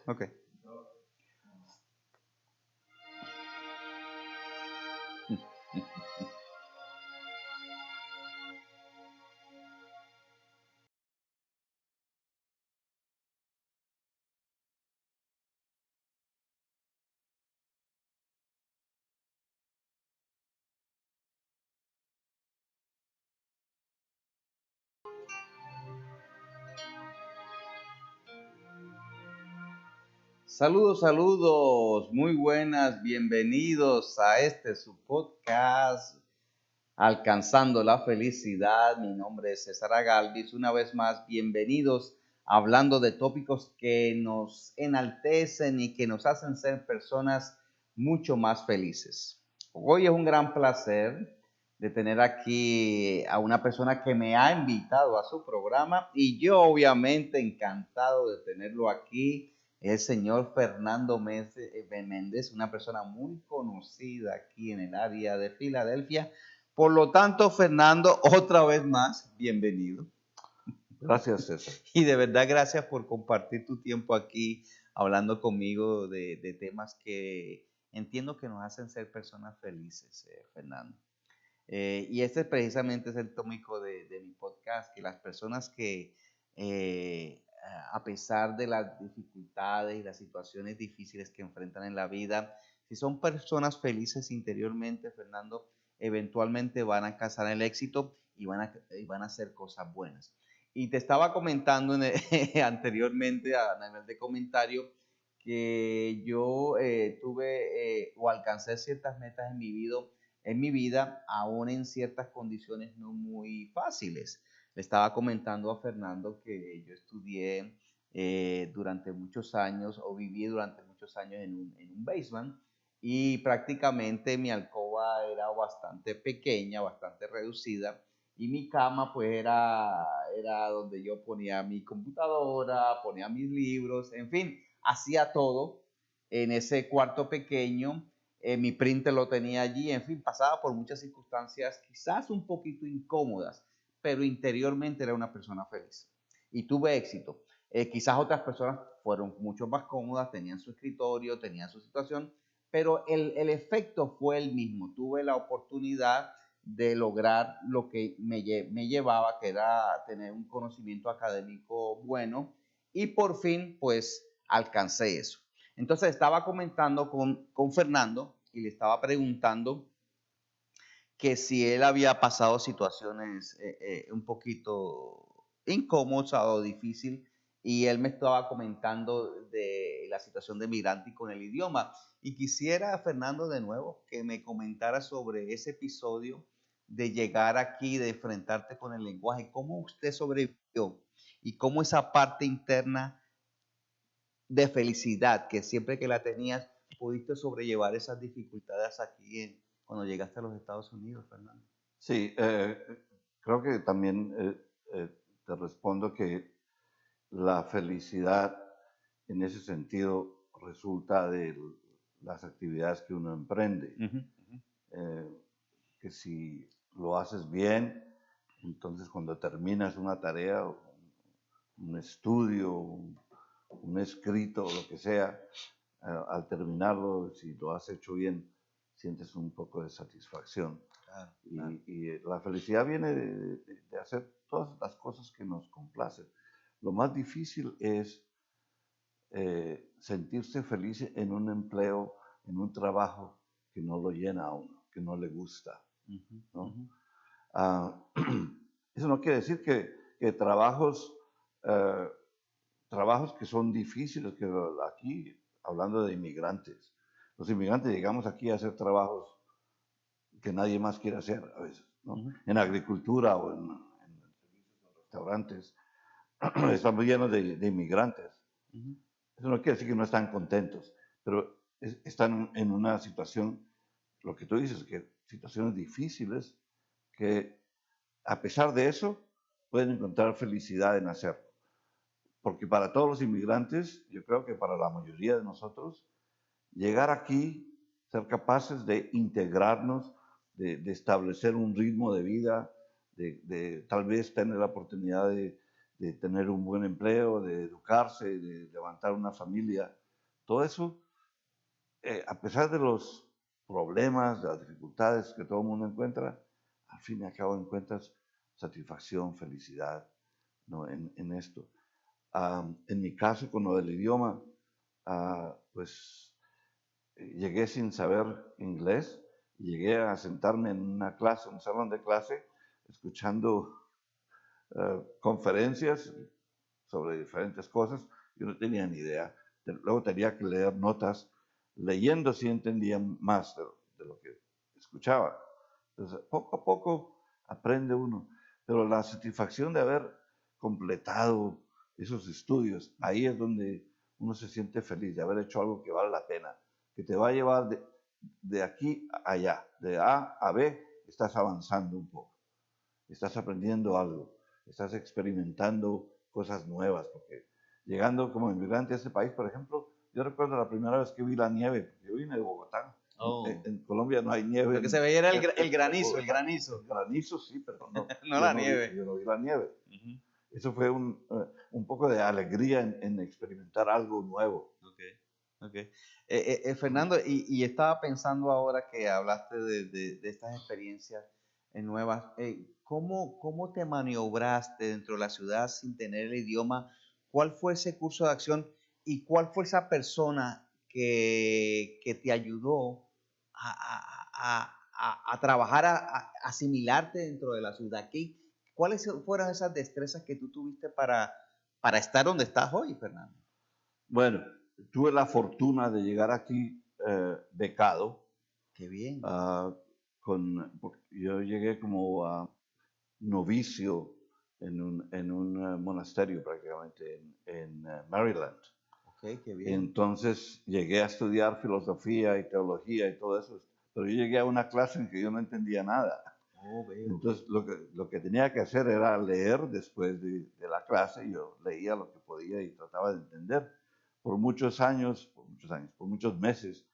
Ok. Saludos, saludos, muy buenas, bienvenidos a su podcast, Alcanzando la Felicidad. Mi nombre es César Agalvis. Una vez más, bienvenidos hablando de tópicos que nos enaltecen y que nos hacen ser personas mucho más felices. Hoy es un gran placer de tener aquí a una persona que me ha invitado a su programa y yo obviamente encantado de tenerlo aquí, el señor Fernando Méndez, una persona muy conocida aquí en el área de Filadelfia. Por lo tanto, Fernando, otra vez más, bienvenido. Gracias, César. Y de verdad, gracias por compartir tu tiempo aquí hablando conmigo de temas que entiendo que nos hacen ser personas felices, Fernando. Y este precisamente es el tópico de mi podcast, que las personas que a pesar de las dificultades y las situaciones difíciles que enfrentan en la vida, si son personas felices interiormente, Fernando, eventualmente van a alcanzar el éxito y van a hacer cosas buenas. Y te estaba comentando anteriormente a nivel de comentario que yo tuve o alcancé ciertas metas en mi vida, aún en ciertas condiciones no muy fáciles. Le estaba comentando a Fernando que yo estudié durante muchos años o viví durante muchos años en un basement y prácticamente mi alcoba era bastante pequeña, bastante reducida y mi cama pues era donde yo ponía mi computadora, ponía mis libros, en fin, hacía todo en ese cuarto pequeño. Mi printer lo tenía allí, en fin, pasaba por muchas circunstancias quizás un poquito incómodas, pero interiormente era una persona feliz y tuve éxito. Quizás otras personas fueron mucho más cómodas, tenían su escritorio, tenían su situación, pero el efecto fue el mismo. Tuve la oportunidad de lograr lo que me llevaba, que era tener un conocimiento académico bueno, y por fin, pues, alcancé eso. Entonces estaba comentando con Fernando y le estaba preguntando que si él había pasado situaciones un poquito incómodas o difícil, y él me estaba comentando de la situación de migrante y con el idioma. Y quisiera, Fernando, de nuevo, que me comentara sobre ese episodio de llegar aquí, de enfrentarte con el lenguaje, cómo usted sobrevivió y cómo esa parte interna de felicidad que siempre que la tenías pudiste sobrellevar esas dificultades aquí cuando llegaste a los Estados Unidos, Fernando. Sí, creo que también te respondo que la felicidad en ese sentido resulta de las actividades que uno emprende. Uh -huh, uh -huh. Que si lo haces bien, entonces cuando terminas una tarea, un estudio, un escrito, o lo que sea, al terminarlo, si lo has hecho bien, sientes un poco de satisfacción. Claro, claro. Y la felicidad viene de hacer todas las cosas que nos complacen. Lo más difícil es sentirse feliz en un empleo, en un trabajo que no lo llena a uno, que no le gusta, ¿no? Eso no quiere decir que trabajos, uh, trabajos que son difíciles, que aquí, hablando de inmigrantes, los inmigrantes llegamos aquí a hacer trabajos que nadie más quiere hacer a veces, ¿no? En agricultura o en restaurantes, estamos llenos de inmigrantes. Eso no quiere decir que no están contentos, pero están en una situación, lo que tú dices, que situaciones difíciles, que a pesar de eso pueden encontrar felicidad en hacerlo. Porque para todos los inmigrantes, yo creo que para la mayoría de nosotros, llegar aquí, ser capaces de integrarnos, de establecer un ritmo de vida, de tal vez tener la oportunidad de de tener un buen empleo, de educarse, de levantar una familia. Todo eso, a pesar de los problemas, de las dificultades que todo el mundo encuentra, al fin y al cabo encuentras satisfacción, felicidad, ¿no? en esto. En mi caso, con lo del idioma, pues llegué sin saber inglés, y llegué a sentarme en una clase, un salón de clase, escuchando conferencias sobre diferentes cosas. Yo no tenía ni idea. Luego tenía que leer notas. Leyendo sí entendía más de lo que escuchaba. Entonces, poco a poco aprende uno. Pero la satisfacción de haber completado esos estudios, ahí es donde uno se siente feliz, de haber hecho algo que vale la pena, que te va a llevar de aquí a allá, de A a B, estás avanzando un poco, estás aprendiendo algo, estás experimentando cosas nuevas, porque llegando como inmigrante a este país, por ejemplo, yo recuerdo la primera vez que vi la nieve, porque yo vine de Bogotá. Oh. En Colombia no hay nieve. Lo que se veía era el granizo, el granizo. El granizo sí, pero no, no la nieve. Yo no vi la nieve. Eso fue un poco de alegría en experimentar algo nuevo. Okay. Fernando, y estaba pensando ahora que hablaste de estas experiencias nuevas, ¿cómo te maniobraste dentro de la ciudad sin tener el idioma? ¿Cuál fue ese curso de acción y cuál fue esa persona que te ayudó a trabajar, a asimilarte dentro de la ciudad? ¿Cuáles fueron esas destrezas que tú tuviste para estar donde estás hoy, Fernando? Bueno, tuve la fortuna de llegar aquí becado. Qué bien. Yo llegué como novicio en un monasterio prácticamente en Maryland. Okay, qué bien. Entonces llegué a estudiar filosofía y teología y todo eso, pero yo llegué a una clase en que yo no entendía nada. Entonces lo que tenía que hacer era leer después de la clase. Yo leía lo que podía y trataba de entender. Por muchos meses,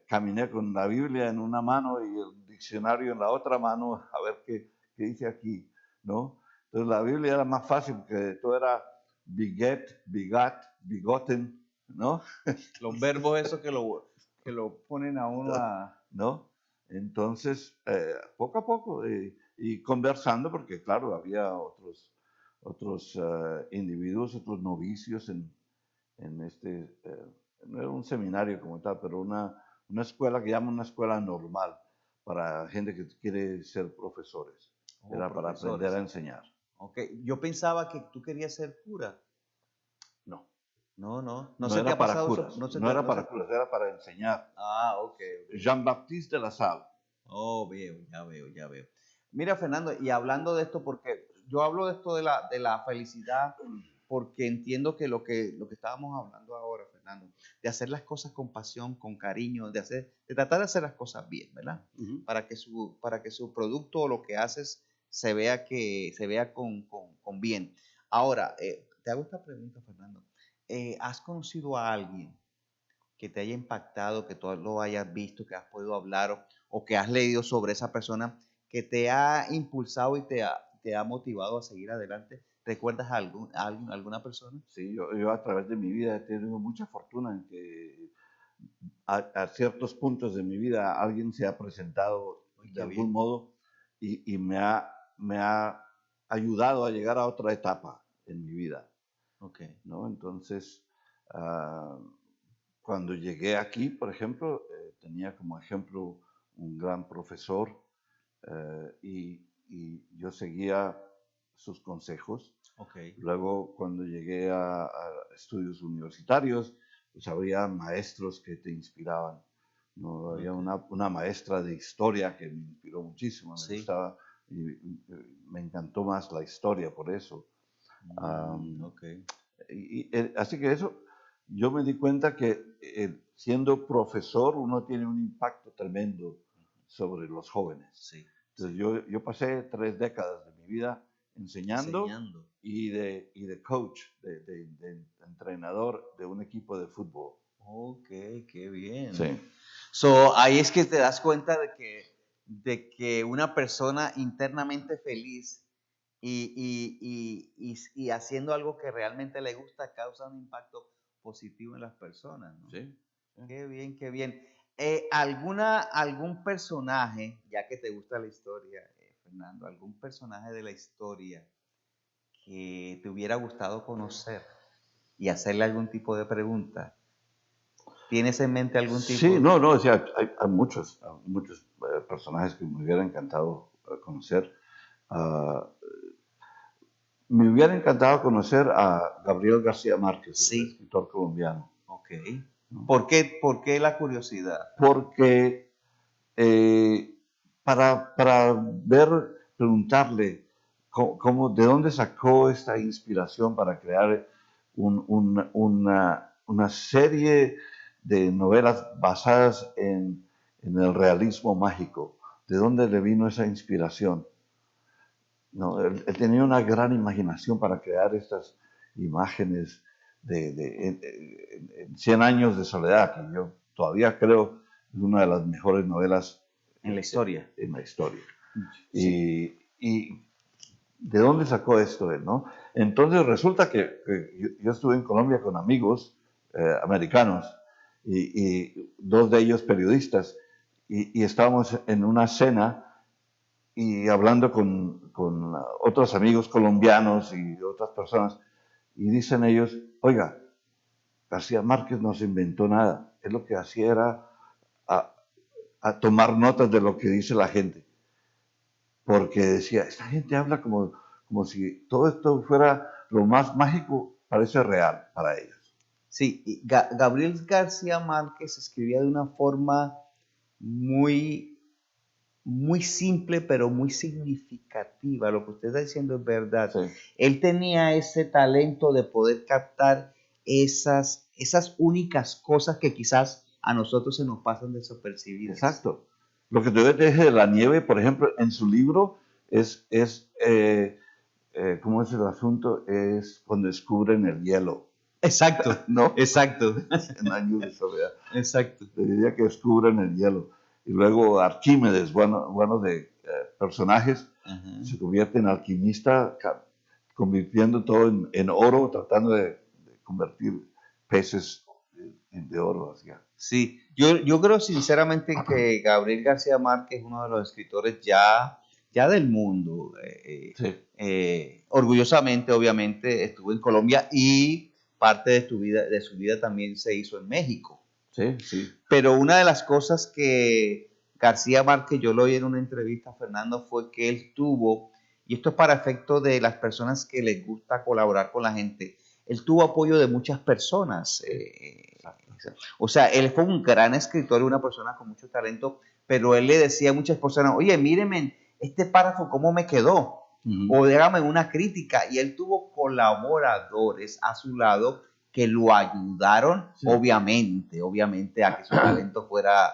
caminé con la Biblia en una mano y el diccionario en la otra mano a ver qué dice aquí, ¿no? Entonces la Biblia era más fácil porque todo era beget, begat, begotten, ¿no? Los verbos esos que lo ponen a uno a... ¿No? Entonces, poco a poco, y conversando, porque claro, había otros individuos, otros novicios en no era un seminario como tal, pero una escuela que llaman una escuela normal para gente que quiere ser profesores. Era para aprender a enseñar. Okay. Yo pensaba que tú querías ser cura. No. No se te ha pasado curas. No era para curas, era para enseñar. Ok. Jean-Baptiste de la Salle. Oh, ya veo. Mira, Fernando, y hablando de esto, porque yo hablo de esto de la felicidad, porque entiendo que lo que estábamos hablando ahora, Fernando, de hacer las cosas con pasión, con cariño, de tratar de hacer las cosas bien, ¿verdad? Uh-huh. Para que su producto o lo que haces se vea con bien. Ahora, te hago esta pregunta, Fernando. ¿Has conocido a alguien que te haya impactado, que tú lo hayas visto, que has podido hablar o que has leído sobre esa persona que te ha impulsado y te ha motivado a seguir adelante? ¿Recuerdas a alguna persona? Sí, yo a través de mi vida he tenido mucha fortuna en que a ciertos puntos de mi vida alguien se ha presentado de algún modo y me ha ayudado a llegar a otra etapa en mi vida. Okay. ¿No? Entonces, cuando llegué aquí, por ejemplo, tenía como ejemplo un gran profesor y yo seguía sus consejos. Okay. Luego, cuando llegué a estudios universitarios, pues había maestros que te inspiraban. ¿No? Había una maestra de historia que me inspiró muchísimo. Me gustaba y me encantó más la historia por eso. Así que eso, yo me di cuenta que siendo profesor uno tiene un impacto tremendo sobre los jóvenes. Sí. Entonces yo pasé 3 décadas de mi vida enseñando. Y de coach, de entrenador de un equipo de fútbol. Ok, qué bien. Sí. Ahí es que te das cuenta de que una persona internamente feliz y haciendo algo que realmente le gusta causa un impacto positivo en las personas, ¿no? Sí, sí. Qué bien, qué bien. ¿Algún personaje, ya que te gusta la historia, Fernando, algún personaje de la historia que te hubiera gustado conocer y hacerle algún tipo de pregunta? ¿Tienes en mente algún Sí, tipo? no, no, o sea, hay muchos personajes que me hubiera encantado conocer. Ah, Me hubiera encantado conocer a Gabriel García Márquez, el Sí, escritor colombiano, ok. ¿no? ¿Por qué la curiosidad? Porque eh, para preguntarle de dónde sacó esta inspiración para crear una serie de novelas basadas en el realismo mágico, de dónde le vino esa inspiración. No, él tenía una gran imaginación para crear estas imágenes en 100 años de soledad, que yo todavía creo es una de las mejores novelas En la historia. en la historia. Sí. Y ¿de dónde sacó esto él, no? Entonces resulta que yo estuve en Colombia con amigos americanos y dos de ellos periodistas y estábamos en una cena y hablando con otros amigos colombianos y otras personas, y dicen ellos, oiga, García Márquez no se inventó nada, él lo que hacía era a, a tomar notas de lo que dice la gente, porque decía, esta gente habla como si todo esto fuera lo más mágico, parece real para ellos. Sí, y Gabriel García Márquez escribía de una forma muy, muy simple, pero muy significativa. Lo que usted está diciendo es verdad. Sí, Él tenía ese talento de poder captar esas únicas cosas que quizás a nosotros se nos pasan desapercibidas. exacto. Lo que te dije de la nieve, por ejemplo, en su libro ¿cómo es el asunto? Es cuando descubren el hielo. Exacto, ¿No? exacto, En años de soledad. exacto. Te diría que descubren el hielo. Y luego Arquímedes, bueno de personajes, Ajá. se convierte en alquimista, convirtiendo todo en oro, tratando de convertir peces de oro hacia. Sí, yo creo sinceramente que Gabriel García Márquez es uno de los escritores ya del mundo. Sí, Orgullosamente, obviamente, estuvo en Colombia y parte de su vida también se hizo en México. sí, sí. Pero una de las cosas que García Márquez, yo lo oí en una entrevista, Fernando, fue que él tuvo, y esto es para efecto de las personas que les gusta colaborar con la gente, él tuvo apoyo de muchas personas. O sea, él fue un gran escritor y una persona con mucho talento, pero él le decía a muchas personas, oye, mírenme este párrafo, ¿cómo me quedó? O déjame una crítica. Y él tuvo colaboradores a su lado que lo ayudaron, Sí. obviamente, a que su talento fuera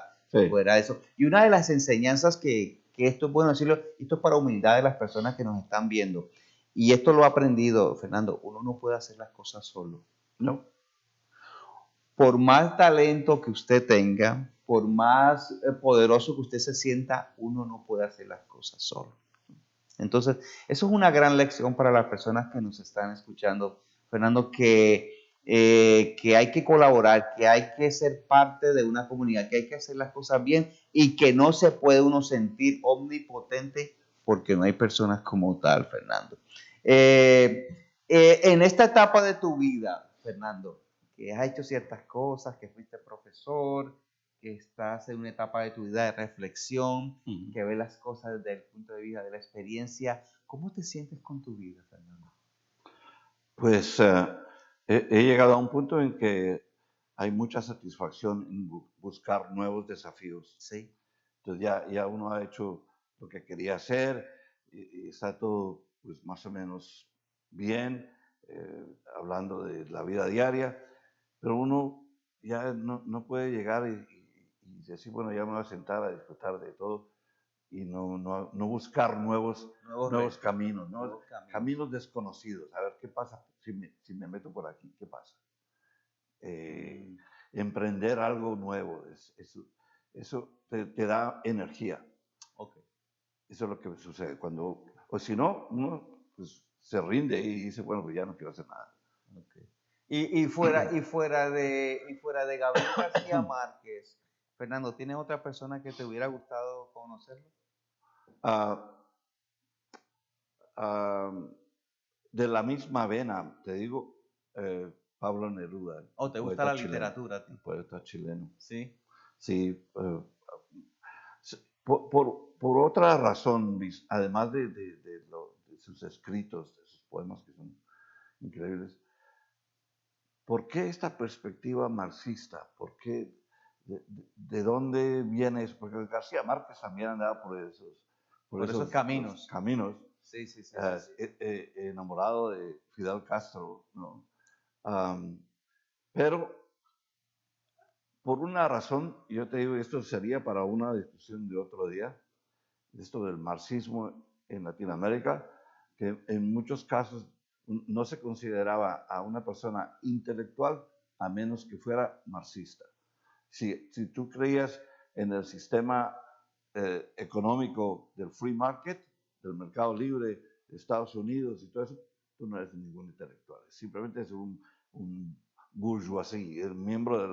eso. Y una de las enseñanzas que esto es bueno decirlo, esto es para humildad de las personas que nos están viendo. Y esto lo he aprendido, Fernando, uno no puede hacer las cosas solo. No. Por más talento que usted tenga, por más poderoso que usted se sienta, uno no puede hacer las cosas solo. Entonces, eso es una gran lección para las personas que nos están escuchando, Fernando, que hay que colaborar, que hay que ser parte de una comunidad, que hay que hacer las cosas bien y que no se puede uno sentir omnipotente porque no hay personas como tal, Fernando. En esta etapa de tu vida, Fernando, que has hecho ciertas cosas, que fuiste profesor, que estás en una etapa de tu vida de reflexión, que ves las cosas desde el punto de vista de la experiencia, ¿cómo te sientes con tu vida, Fernando? Pues he llegado a un punto en que hay mucha satisfacción en buscar nuevos desafíos. Sí. Entonces ya uno ha hecho lo que quería hacer y está todo pues más o menos bien, hablando de la vida diaria, pero uno ya no puede llegar y decir, bueno, ya me voy a sentar a disfrutar de todo y no buscar nuevos caminos, caminos desconocidos. A ver, ¿qué pasa si me meto por aquí? ¿Qué pasa? Emprender algo nuevo, eso te da energía. Ok. Eso es lo que sucede. O si no, uno pues se rinde y dice, bueno, pues ya no quiero hacer nada. Okay. Y fuera de Gabriel García Márquez, Fernando, ¿tienes otra persona que te hubiera gustado conocerlo? Ah, ah, de la misma vena, te digo, Pablo Neruda, ¿O te gusta la literatura a ti? el poeta chileno. Sí. Sí, por otra razón, además de sus escritos, de sus poemas que son increíbles, ¿por qué esta perspectiva marxista? ¿Por qué? ¿De dónde viene eso? Porque García Márquez también andaba Por esos caminos. caminos, Sí, sí, sí. enamorado de Fidel Castro, ¿no? Pero por una razón, yo te digo, esto sería para una discusión de otro día, esto del marxismo en Latinoamérica, que en muchos casos no se consideraba a una persona intelectual a menos que fuera marxista. Si tú creías en el sistema económico del free market, del mercado libre de Estados Unidos y todo eso, tú no eres ningún intelectual. Simplemente es un bourgeoisie, el miembro de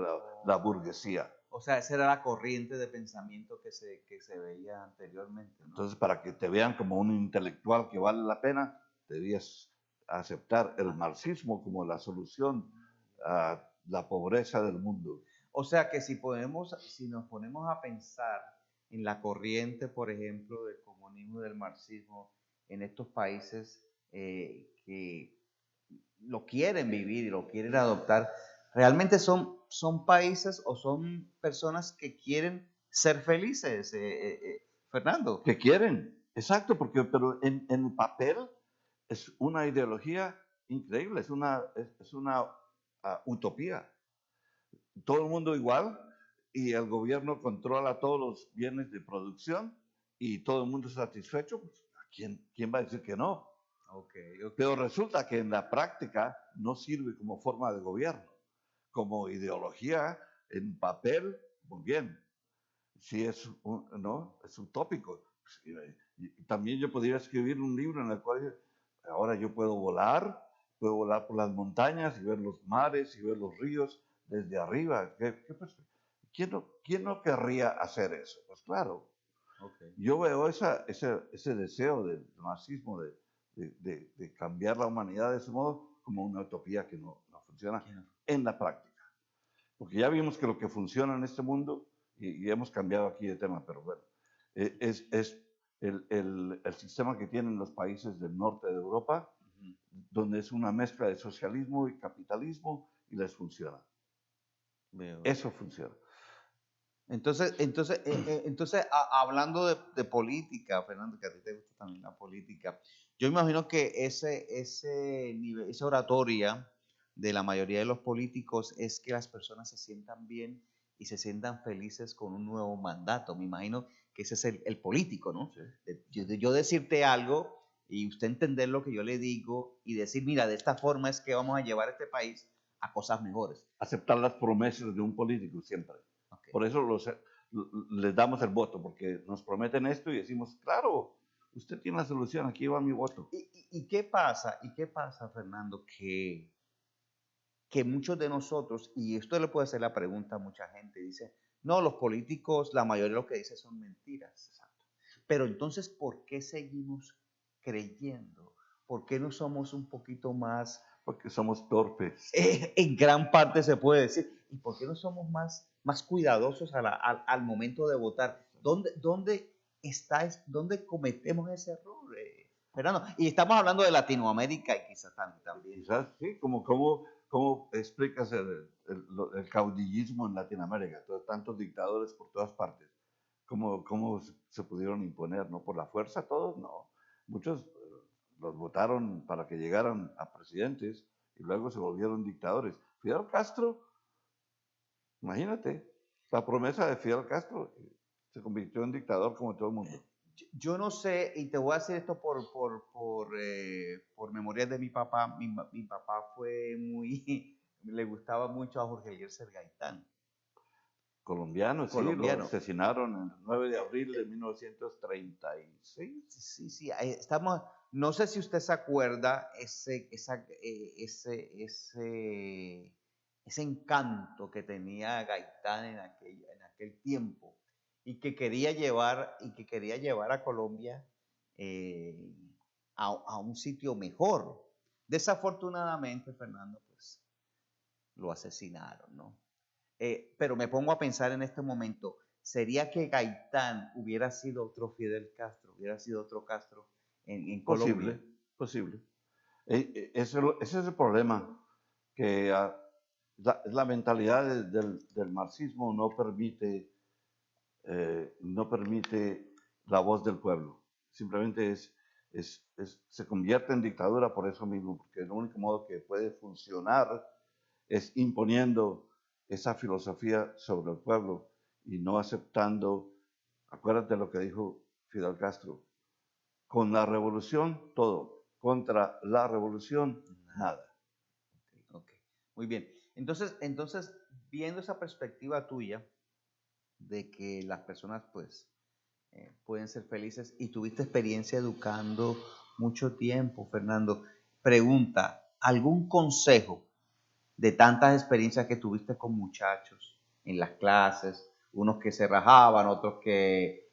la burguesía. O sea, esa era la corriente de pensamiento que se veía anteriormente, ¿no? Entonces, para que te vean como un intelectual que vale la pena, debías aceptar el marxismo como la solución a la pobreza del mundo. O sea que si nos ponemos a pensar en la corriente, por ejemplo, del comunismo y del marxismo en estos países que lo quieren vivir y lo quieren adoptar, realmente son países o son personas que quieren ser felices, Fernando. Que quieren, exacto, pero en el papel es una ideología increíble, es una utopía. Todo el mundo igual y el gobierno controla todos los bienes de producción y todo el mundo satisfecho, pues, ¿quién va a decir que no? Okay. Pero resulta que en la práctica no sirve como forma de gobierno, como ideología en papel, muy bien. Sí ¿no? Es utópico. Y también yo podría escribir un libro en el cual ahora yo puedo volar por las montañas y ver los mares y ver los ríos desde arriba. ¿Quién no querría hacer eso? Pues claro. Okay. Yo veo ese deseo del marxismo de cambiar la humanidad de ese modo como una utopía que no funciona en la práctica. Porque ya vimos que lo que funciona en este mundo, y hemos cambiado aquí de tema, pero bueno, es el sistema que tienen los países del norte de Europa, donde es una mezcla de socialismo y capitalismo y les funciona. Eso funciona. Entonces hablando de política, Fernando, que a ti te gusta también la política, yo imagino que ese nivel, esa oratoria de la mayoría de los políticos es que las personas se sientan bien y se sientan felices con un nuevo mandato. Me imagino que ese es el político, ¿no? Sí. Yo decirte algo y usted entender lo que yo le digo y decir, mira, de esta forma es que vamos a llevar este país a cosas mejores. Aceptar las promesas de un político siempre. Okay. Por eso les damos el voto, porque nos prometen esto y decimos, claro, usted tiene la solución, aquí va mi voto. ¿Y qué pasa? ¿Y qué pasa, Fernando? Que muchos de nosotros, y esto le puede hacer la pregunta a mucha gente, dice, no, los políticos, la mayoría de lo que dicen son mentiras. Exacto. Pero entonces, ¿por qué seguimos creyendo? ¿Por qué no somos un poquito más? Porque somos torpes. En gran parte se puede decir. ¿Y por qué no somos más cuidadosos al momento de votar? ¿Dónde cometemos ese error, Fernando? Y estamos hablando de Latinoamérica y quizás también. Quizás sí, ¿cómo explicas el caudillismo en Latinoamérica? Tantos dictadores por todas partes. ¿Cómo se pudieron imponer? ¿No por la fuerza todos? No. Muchos los votaron para que llegaran a presidentes y luego se volvieron dictadores. Fidel Castro, imagínate, la promesa de Fidel Castro se convirtió en dictador como todo el mundo. Yo no sé, y te voy a decir esto por memorias de mi papá. Mi papá fue le gustaba mucho a Jorge Eliezer Gaitán. Colombiano, sí, lo asesinaron el 9 de abril de 1936. Sí, No sé si usted se acuerda ese encanto que tenía Gaitán en aquel tiempo y que quería llevar a Colombia eh, a un sitio mejor. Desafortunadamente, Fernando, pues lo asesinaron, ¿no? Pero me pongo a pensar en este momento, ¿sería que Gaitán hubiera sido otro Fidel Castro, hubiera sido otro Castro en Colombia? Posible, posible. Ese es el problema, que la mentalidad del marxismo no permite la voz del pueblo. Simplemente se convierte en dictadura por eso mismo, porque el único modo que puede funcionar es imponiendo esa filosofía sobre el pueblo y no aceptando, acuérdate lo que dijo Fidel Castro, con la revolución todo, contra la revolución nada. Okay. Muy bien. Entonces, viendo esa perspectiva tuya de que las personas pues pueden ser felices y tuviste experiencia educando mucho tiempo, Fernando, pregunta, ¿algún consejo de tantas experiencias que tuviste con muchachos en las clases, unos que se rajaban, otros que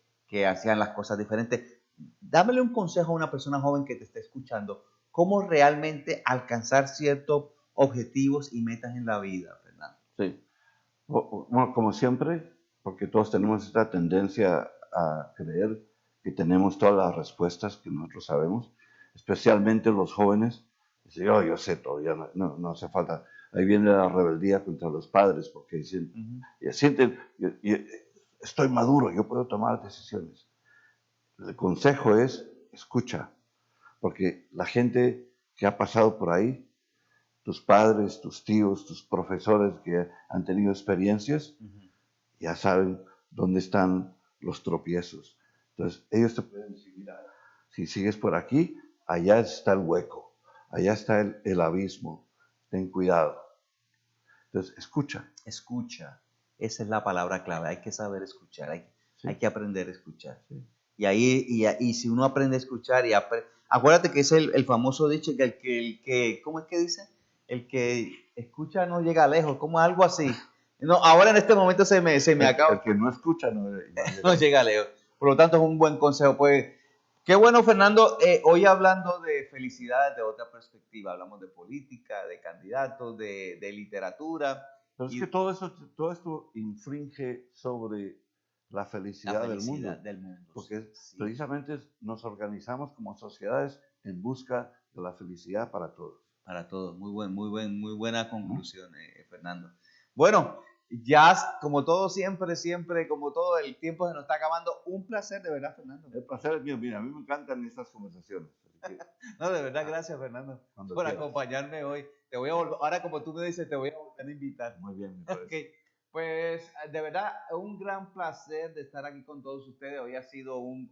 hacían las cosas diferentes? Dámele un consejo a una persona joven que te esté escuchando, cómo realmente alcanzar ciertos objetivos y metas en la vida, Fernando. Sí. Bueno, como siempre, porque todos tenemos esta tendencia a creer que tenemos todas las respuestas que nosotros sabemos, especialmente los jóvenes. Dicen, oh, yo sé todo, ya no hace falta. Ahí viene la rebeldía contra los padres, porque dicen, y sienten, estoy maduro, yo puedo tomar decisiones. El consejo es, escucha, porque la gente que ha pasado por ahí, tus padres, tus tíos, tus profesores que han tenido experiencias, ya saben dónde están los tropiezos. Entonces, ellos te pueden decir, mira, si sigues por aquí, allá está el hueco, allá está el abismo, ten cuidado. Entonces, escucha. Escucha, esa es la palabra clave, hay que saber escuchar, Sí. hay que aprender a escuchar. Sí. Y si uno aprende a escuchar acuérdate que es el famoso dicho que el que, ¿cómo es que dice? El que escucha no llega lejos, como algo así. No, ahora en este momento se me acaba. El que no escucha no No llega lejos. Por lo tanto, es un buen consejo. Pues, qué bueno, Fernando. Hoy hablando de felicidad de otra perspectiva. Hablamos de política, de candidatos, de literatura. Pero es que todo esto infringe sobre la felicidad del mundo. Porque sí. precisamente nos organizamos como sociedades en busca de la felicidad para todos. Para todos. Muy buena conclusión, Fernando. Bueno, ya como todo siempre, como todo el tiempo se nos está acabando. Un placer, de verdad, Fernando. El placer es mío. Mira, a mí me encantan estas conversaciones. No, de verdad, gracias, Fernando, por acompañarme hoy. Te voy a volver, ahora como tú me dices, te voy a volver a invitar. Muy bien, Okay. Pues de verdad, un gran placer de estar aquí con todos ustedes. Hoy ha sido un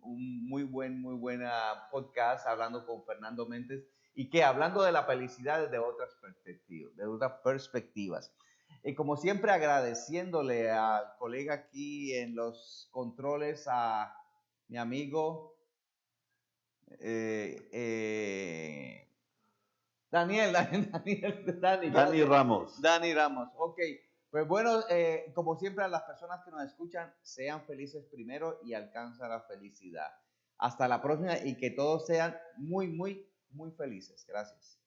muy buena podcast hablando con Fernando Méndez y que hablando de la felicidad desde otras perspectivas. Y como siempre, agradeciéndole al colega aquí en los controles, a mi amigo Dani Ramos. Dani Ramos, ok. Pues bueno, como siempre a las personas que nos escuchan, sean felices primero y alcanzan la felicidad. Hasta la próxima y que todos sean muy felices. Gracias.